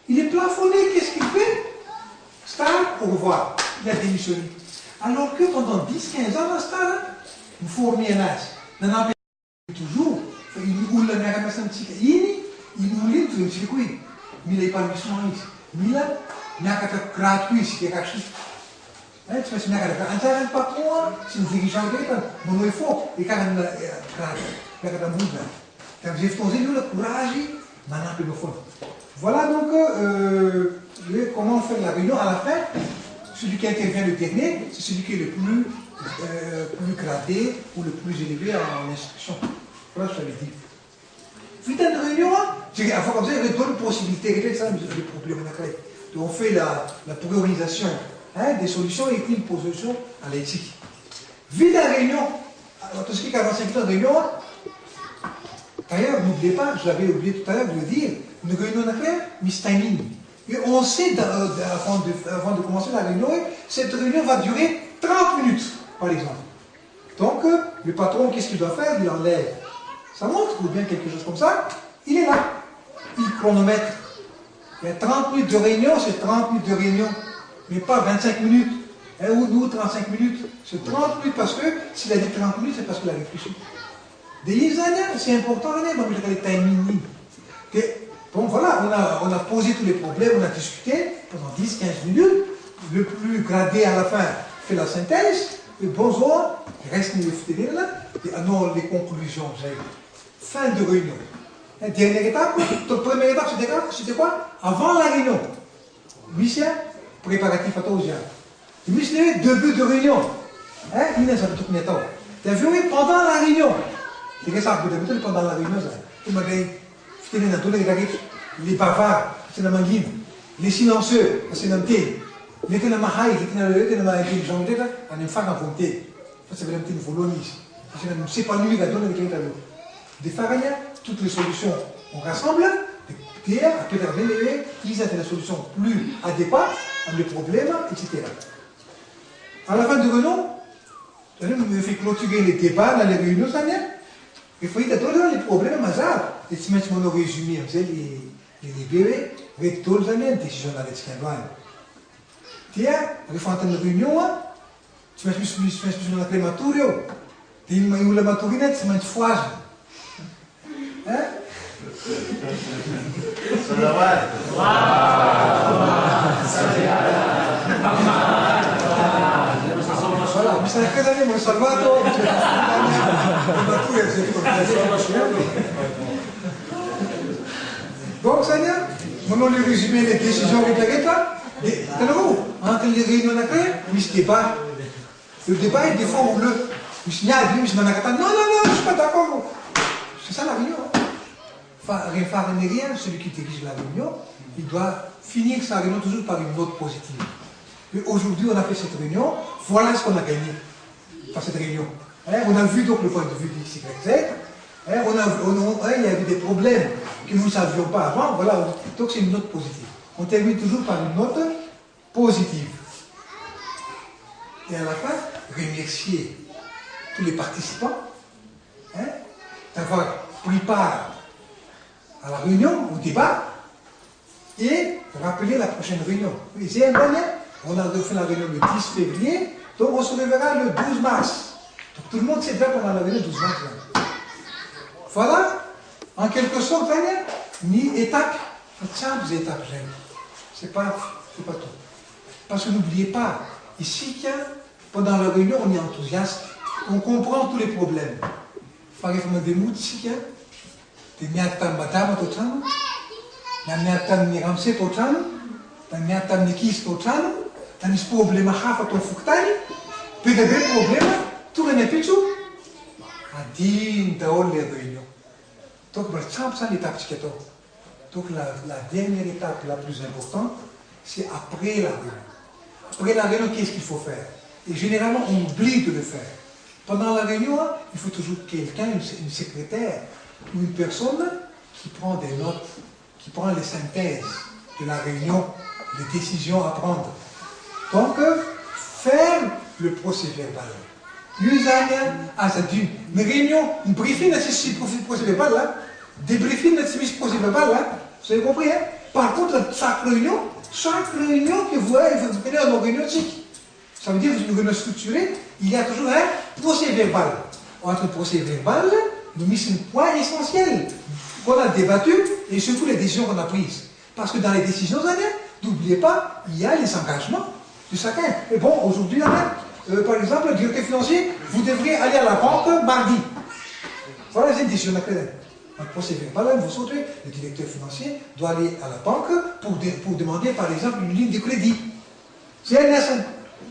Il est plafonné, qu'est-ce qu'il fait? Star, au revoir. Il a démissionné. Alors que pendant 10-15 ans, dans Star, il faut remettre un âge. Non, non, toujours. Il roule la mer à un petit peu. Il roule, il me dit, oui. Mais il n'est pas mission ici. Mais là, il n'y a qu'à gratuit, c'est quelque chose. Tu vois, c'est un patron, c'est un dirigeant qui est mon il faut. Et quand il y a un mouvement. Quand j'ai fait le courage, maintenant, il le faut. Voilà donc comment faire la réunion à la fin. Celui qui intervient le dernier, c'est celui qui est le plus gradé ou le plus élevé en instruction. Voilà ce que je l'ai dit. Vite une réunion, enfin comme ça, il y a d'autres possibilités. Ça, les problèmes. Donc on fait la priorisation des solutions et puis une position à l'éthique. Vite la réunion, tout ce qui est 45 minutes de réunion, d'ailleurs, n'oubliez pas, je l'avais oublié tout à l'heure de le dire, une réunion d'affaires, Miss Timing. Et on sait, avant de commencer la réunion, cette réunion va durer 30 minutes, par exemple. Donc, le patron, qu'est-ce qu'il doit faire? Il enlève sa montre, ou bien quelque chose comme ça. Il est là. Il chronomètre. Il y a 30 minutes de réunion, c'est 30 minutes de réunion. Mais pas 25 minutes. Ou 35 minutes. C'est 30 minutes parce que, s'il a dit 30 minutes, c'est parce qu'il a réfléchi. Des années, c'est important, donc je les timing. Bon, voilà, on a posé tous les problèmes, on a discuté pendant 10-15 minutes. Le plus gradé à la fin fait la synthèse. Et bonjour, il reste une FTD là. Et non, les conclusions, fin de réunion. Dernière étape, première étape, c'était quoi? Avant la réunion. Mission, préparatif à tous. Mission, début de réunion. Il ça tout le temps. Tu as vu pendant la réunion. C'est que ça, pendant la réunion, tu m'as dit, les bavards, c'est la manguine. Les silencieux, c'est la thé. Les télémahaïs, les télémahaïs, on est fan à voter. C'est vraiment une volonie. C'est pas lui qui a donné les clés à l'autre. Des faraniens, toutes les solutions, on rassemble, des pierres, après révéler, ils ont des solutions plus adéquates à des problèmes, etc. À la fin de réunion, on me fait clôturer les débats dans les réunions, ça vient. Il faut y avoir les problèmes, mais ça, et si on a résumé, les bébés, avec tous les années, décision dans les scandales. Tiens, il faut entendre une réunion, tu m'as mis dans la crématurio, tu m'as eu la maturinette, tu m'as dit foise. Hein? Voilà, mi sa casa abbiamo salvato donc, ça vient, on a résumé les décisions de l'État. Et entre les réunions d'après, il y a ce débat. Le débat est des fois on le. Non, non, je ne suis pas d'accord. C'est ça la réunion. Faire rien, celui qui dirige la réunion, il doit finir sa réunion toujours par une note positive. Et aujourd'hui, on a fait cette réunion, voilà ce qu'on a gagné par cette réunion. On a vu donc le point de vue de XYZ. Il y avait des problèmes que nous ne savions pas avant, voilà, donc c'est une note positive. On termine toujours par une note positive. Et à la fin, remercier tous les participants d'avoir pris part à la réunion, au débat, et rappeler la prochaine réunion. Et c'est un dernier, on a fait la réunion le 10 février, donc on se reverra le 12 mars. Donc tout le monde sait déjà pendant la réunion le 12 mars. Voilà, en quelque sorte, ni étape, simples étapes, c'est pas tout. Parce que n'oubliez pas, ici, pendant la réunion, on est enthousiaste, on comprend tous les problèmes. Par exemple, des mots ici, des miatam badama totan, des miatam ni ramse totan, des miatam ni kis totan, des problèmes hafa to fuktani, puis des problèmes, tout le monde adin daol les réunions. Donc, ça l'étape qui est. Donc, la dernière étape la plus importante, c'est après la réunion. Après la réunion, qu'est-ce qu'il faut faire? Et généralement, on oublie de le faire. Pendant la réunion, il faut toujours quelqu'un, une secrétaire, ou une personne qui prend des notes, qui prend les synthèses de la réunion, les décisions à prendre. Donc, faire le procès-verbal. L'usage à cette une réunion, une briefing, c'est ce procès-verbal là, des briefings, c'est ce procès-verbal là, vous avez compris, hein? Par contre, chaque réunion que vous venez à nos réunions TIC. Ça veut dire que une réunion structurée, il y a toujours un procès verbal. Entre le procès verbal, nous mettons un point essentiel qu'on a débattu et surtout les décisions qu'on a prises. Parce que dans les décisions, n'oubliez pas, il y a les engagements de chacun. Et bon, aujourd'hui, par exemple, le directeur financier, vous devrez aller à la banque mardi. Voilà les décisions de un procès verbal, vous saurez, le directeur financier doit aller à la banque pour demander, par exemple, une ligne de crédit. C'est un instant.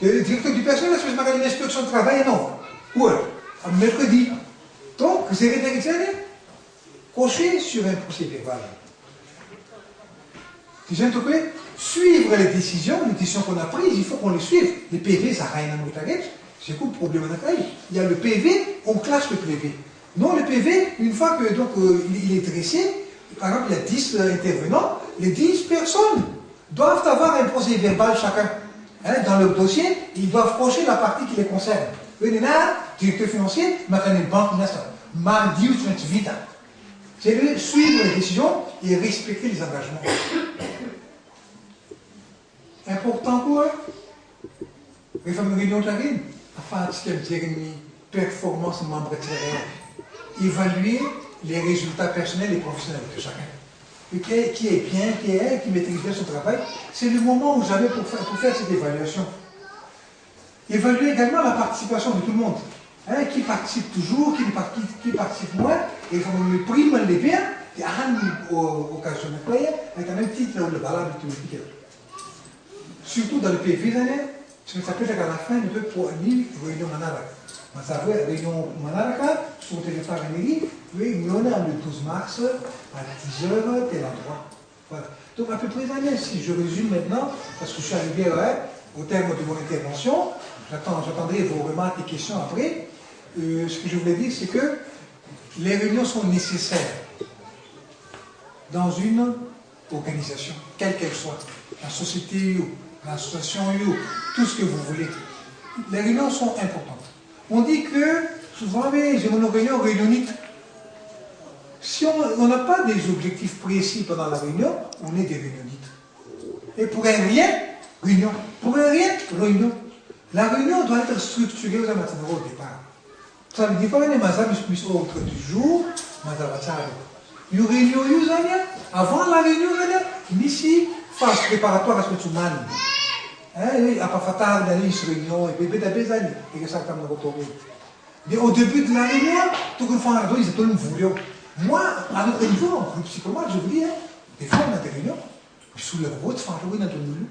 Le directeur du personnel, c'est une inspection de travail, non. Ou un mercredi. Donc, vous avez des cocher sur un procès verbal. Suivre les décisions qu'on a prises, il faut qu'on les suive. Les PV, ça n'a rien à voir. C'est quoi le problème? Il y a le PV, on classe le PV. Non, le PV, une fois que donc, il est dressé, par exemple, il y a 10 intervenants, les 10 personnes doivent avoir un procès verbal chacun. Hein, dans leur dossier, ils doivent cocher la partie qui les concerne. Le directeur financier, maintenant, une banque nationale. Mardi ou 28 ans. C'est de suivre les décisions et respecter les engagements. Important pour eux. Réforme de réunion de la ville, afin de dire une performance membre de évaluer les résultats personnels et professionnels de chacun. Et qui est bien, qui maîtrise bien son travail, c'est le moment où jamais pour faire cette évaluation. Évaluer également la participation de tout le monde. Hein, qui participe toujours, qui participe moins, et on le prime les bien, et à l'occasion de player, avec un même titre le valable de tout le surtout dans le PV, ce que ça peut être à la fin de réunion Manaraka. Mais réunion Manaraka, sur le territoire américain, réunion le 12 mars à 10h, tel endroit. Voilà. Donc à peu près, si je résume maintenant, parce que je suis arrivé au terme de mon intervention, j'attendrai vos remarques et questions après. Ce que je voulais dire, c'est que les réunions sont nécessaires dans une organisation, quelle qu'elle soit, la société, l'association, tout ce que vous voulez. Les réunions sont importantes. On dit que, souvent, j'ai mon réunion réunionnite. Si on n'a pas des objectifs précis pendant la réunion, on est des réunionites. Et pour un rien, réunion. Pour un rien, réunion. La réunion doit être structurée aux amateurs au départ. Ça veut dire pas que les mazas puissent autre du jour, une réunion, avant la réunion, ici, phase préparatoire à ce que tu manges. À pas fatal d'aller une réunion, et puis d'aller et que ça comme le retourner. Mais au début de la réunion, tout le monde ils tout le monde. Moi, à notre niveau, en psychologue, je vous dis, des fois on a des réunions, je soulève votre fantôme dans le milieu.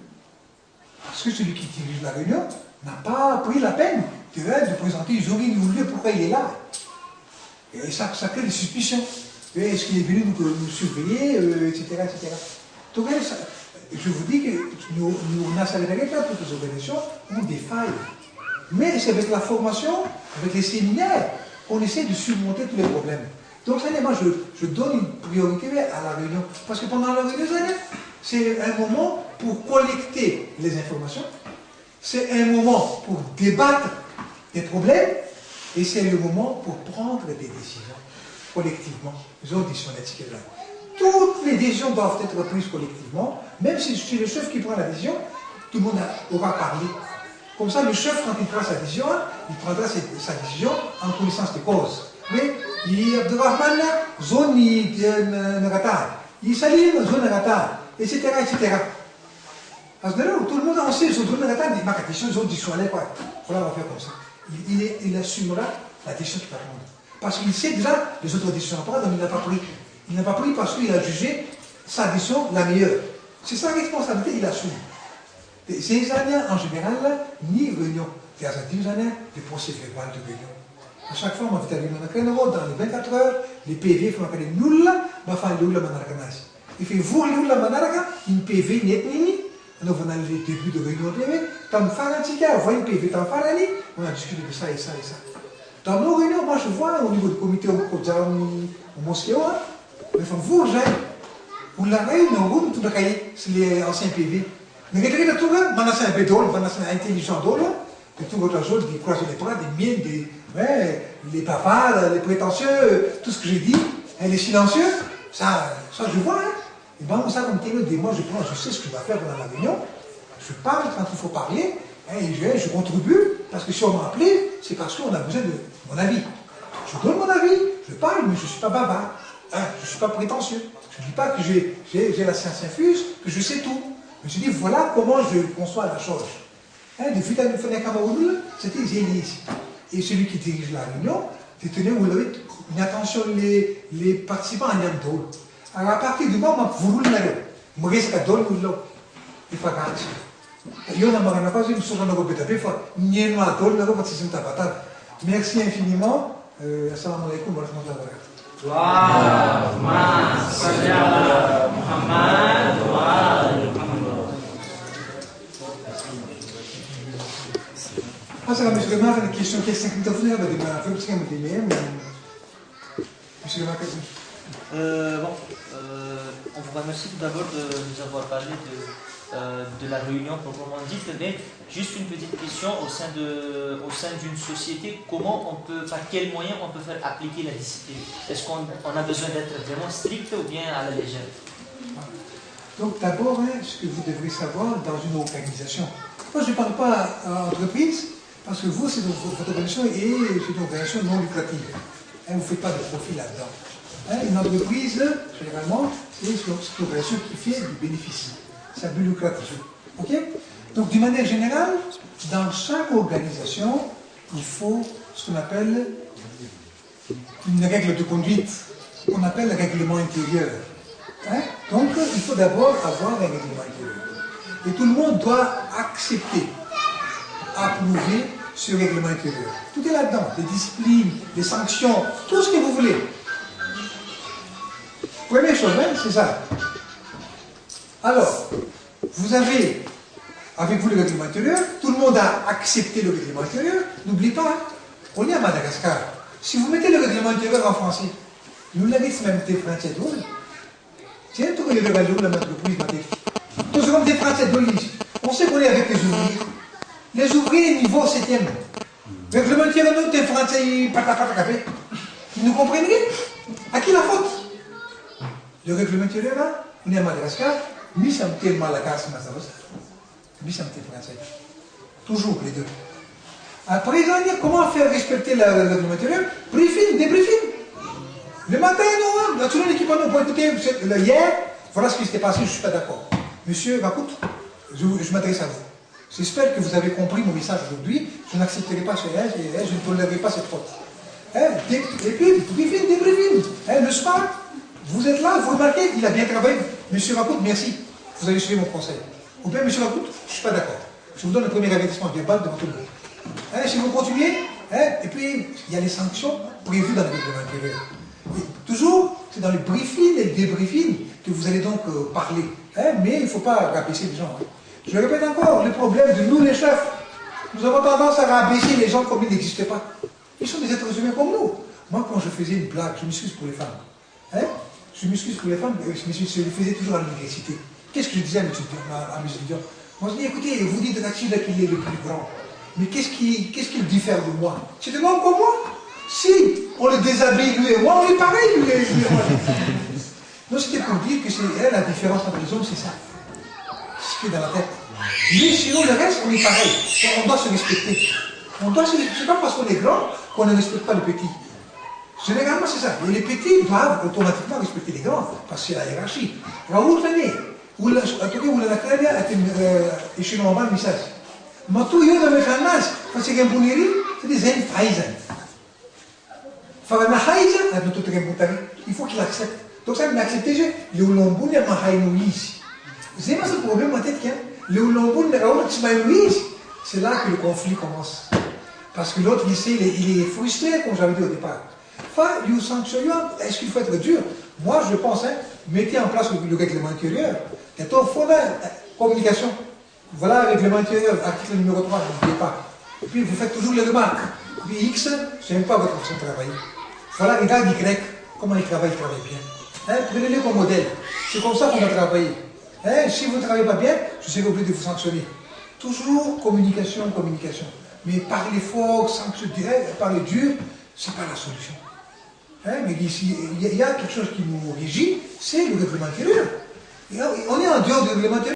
Parce que celui qui dirige la réunion n'a pas pris la peine de présenter les origines du lieu, pourquoi il est là. Et ça crée des suspicions. Est-ce qu'il est venu nous surveiller, etc., etc. Donc, je vous dis que nous n'avons pas toutes les organisations ont des failles. Mais c'est avec la formation, avec les séminaires, qu'on essaie de surmonter tous les problèmes. Donc, moi, je donne une priorité à la réunion. Parce que pendant la réunion, c'est un moment pour collecter les informations. C'est un moment pour débattre des problèmes. Et c'est le moment pour prendre des décisions collectivement. Les auditions d'étiquette là. Toutes les décisions doivent être prises collectivement. Même si c'est le chef qui prend la décision, tout le monde aura parlé. Comme ça, le chef, quand il prend sa décision, il prendra sa décision en connaissance des causes. Mais il y a de Rahman, zone Nagata, il Salim, zone Nagata, etc., etc. Parce que là, tout le monde en sait, zone Nagata, il marque la décision, zone du soleil, quoi. Voilà, on va faire comme ça. Il assumera la décision qu'il va prendre. Parce qu'il sait déjà les autres décisions à prendre, donc il n'a pas pris. Il n'a pas pris parce qu'il a jugé sa décision la meilleure. C'est sa responsabilité, il assume. Ces années, en général, ni réunion. Il y a des années de procès verbal de réunion. À chaque fois, on va faire une réunion dans les 24 heures, les PV, il faut faire nul, on va faire nul la manaraka. Il fait vous nul la manaraka, une PV net nini. Nous avons le début de réunion de PV, tant de faire un ticket, on voit une PV, tant de faire un on a discuté de ça et ça et ça. Dans nos réunions, moi je vois au niveau du comité au Mosquée, mais vous, vous l'avez dans le room, tout le cahier, c'est les anciens PV. Mais regardez tout le monde, c'est un bédol, c'est un intelligent d'ol, et tout votre chose, des croisés des bras, des miennes, les papas, les prétentieux, tout ce que j'ai dit, et les silencieux, ça je vois, hein. Et bien, ça, comme des moi, je sais ce que je dois faire dans la réunion. Je parle quand il faut parler, hein, et je contribue, parce que si on m'a appelé, c'est parce qu'on a besoin de mon avis. Je donne mon avis, je parle, mais je ne suis pas bavard, hein, je ne suis pas prétentieux. Je ne dis pas que j'ai la science infuse, que je sais tout. Mais je dis, voilà comment je conçois la chose. Hein, depuis que je faisais Cameroun, c'était Zélis. Et celui qui dirige la réunion, il tenait une attention les participants à Niamdol. Alors à partir du moment où vous voulez, vous voulez que vous voulez, il faut garantir. Merci infiniment. Assalamu alaikum wa rahmatullahi wa barakatuh. Allahumma salli ala Muhammad wa ali Muhammad. Monsieur le maire, une question qui est 5 minutes à faire, mais je vais vous dire, monsieur le maire, on vous remercie tout d'abord de nous avoir parlé de la réunion proprement dite, mais juste une petite question au sein d'une société, comment on peut, par quels moyens on peut faire appliquer la discipline? Est-ce qu'on a besoin d'être vraiment strict ou bien à la légère? Donc d'abord, ce que vous devrez savoir dans une organisation. Moi je ne parle pas à entreprise, parce que vous, votre organisation est une organisation non lucrative. Vous ne faites pas de profit là-dedans. Une entreprise, généralement, c'est une organisation qui fait du bénéfice. C'est un but lucratif. Ok? Donc, d'une manière générale, dans chaque organisation, il faut ce qu'on appelle une règle de conduite, qu'on appelle le règlement intérieur. Donc, il faut d'abord avoir un règlement intérieur. Et tout le monde doit accepter, approuver ce règlement intérieur. Tout est là-dedans, les disciplines, les sanctions, tout ce que vous voulez. Première chose, c'est ça. Alors, vous avez, avec vous le règlement intérieur, tout le monde a accepté le règlement intérieur. N'oubliez pas, on est à Madagascar. Si vous mettez le règlement intérieur en français, nous l'avons même des Français d'eau. C'est un truc de règlement de l'entreprise. Tout ce qu'on des Français d'eau, on sait qu'on est avec les ouvriers. Les ouvriers niveau 7e. Le règlement intérieur, nous, des Français, ils ne comprennent rien. À qui la faute? Le règlement intérieur, là, on est à Madagascar. Nous sommes tellement la casse, nous sommes français. Toujours les deux. Après, comment faire respecter le règlement intérieur? Briefing, débriefing. Le matin, nous, là, tout le monde équipe, nous, pour écouter, hier, voilà ce qui s'était passé, je ne suis pas d'accord. Monsieur Rakout, je m'adresse à vous. J'espère que vous avez compris mon message aujourd'hui. Je n'accepterai pas ce et je ne tolérerai pas cette faute. Et puis, briefing, débriefing. Le soir, vous êtes là, vous remarquez, il a bien travaillé. Monsieur Rakout, merci. Vous avez suivi mon conseil. Ou bien, monsieur Rakout, je ne suis pas d'accord. Je vous donne le premier avertissement verbal devant tout le monde. Si vous continuez, et puis, il y a les sanctions prévues dans le règlement intérieur. Toujours, c'est dans le briefing et le débriefing que vous allez donc parler. Mais il ne faut pas rabaisser les gens. Je répète encore, le problème de nous les chefs, nous avons tendance à rabaisser les gens comme ils n'existaient pas. Ils sont des êtres humains comme nous. Moi, quand je faisais une blague, je m'excuse pour les femmes. Je m'excuse pour les femmes, je le faisais toujours à l'université. Qu'est-ce que je disais à mes étudiants? Moi, je dis, écoutez, vous dites Rachid qu'il est le plus grand. Mais qu'est-ce qui le diffère de moi? C'est un homme comme moi. Si on le déshabille, lui et moi, on est pareil, lui et moi. Non, c'était pour dire que la différence entre les hommes, c'est ça. Ce qui est dans la tête. Mais sinon, le reste, on est pareil. On doit se respecter. C'est pas parce qu'on est grand qu'on ne respecte pas les petits. Généralement, c'est ça. Et les petits doivent automatiquement respecter les grands, parce que c'est la hiérarchie. Raoul Fane, en tout cas, vous l'avez créé à un échelon normal, mais ça. Mais tout le monde a fait parce que c'est des enfaisants. Il faut qu'il accepte. Donc ça, il accepte déjà. Le Oulombou n'est pas Louise. C'est pas ce problème en tête. Le Oulombou n'est pas Louise. C'est là que le conflit commence. Parce que l'autre, il est frustré, comme j'avais dit au départ. Est-ce qu'il faut être dur? Moi, je pense, mettez en place le règlement intérieur. Il faut la communication. Voilà le règlement intérieur, article numéro 3, n'oubliez pas. Et puis, vous faites toujours les remarques. Et puis, X, je n'aime pas votre façon de travailler. Voilà, regarde Y, comment il travaille bien. Prenez-le comme modèle. C'est comme ça qu'on va travailler. Si vous ne travaillez pas bien, je serai obligé de vous sanctionner. Toujours communication, communication. Mais parler fort, sanctionner, parler dur, ce n'est pas la solution. Mais ici, il y a quelque chose qui nous régit, c'est le règlement intérieur. Et on est en dehors de l'élémentaire.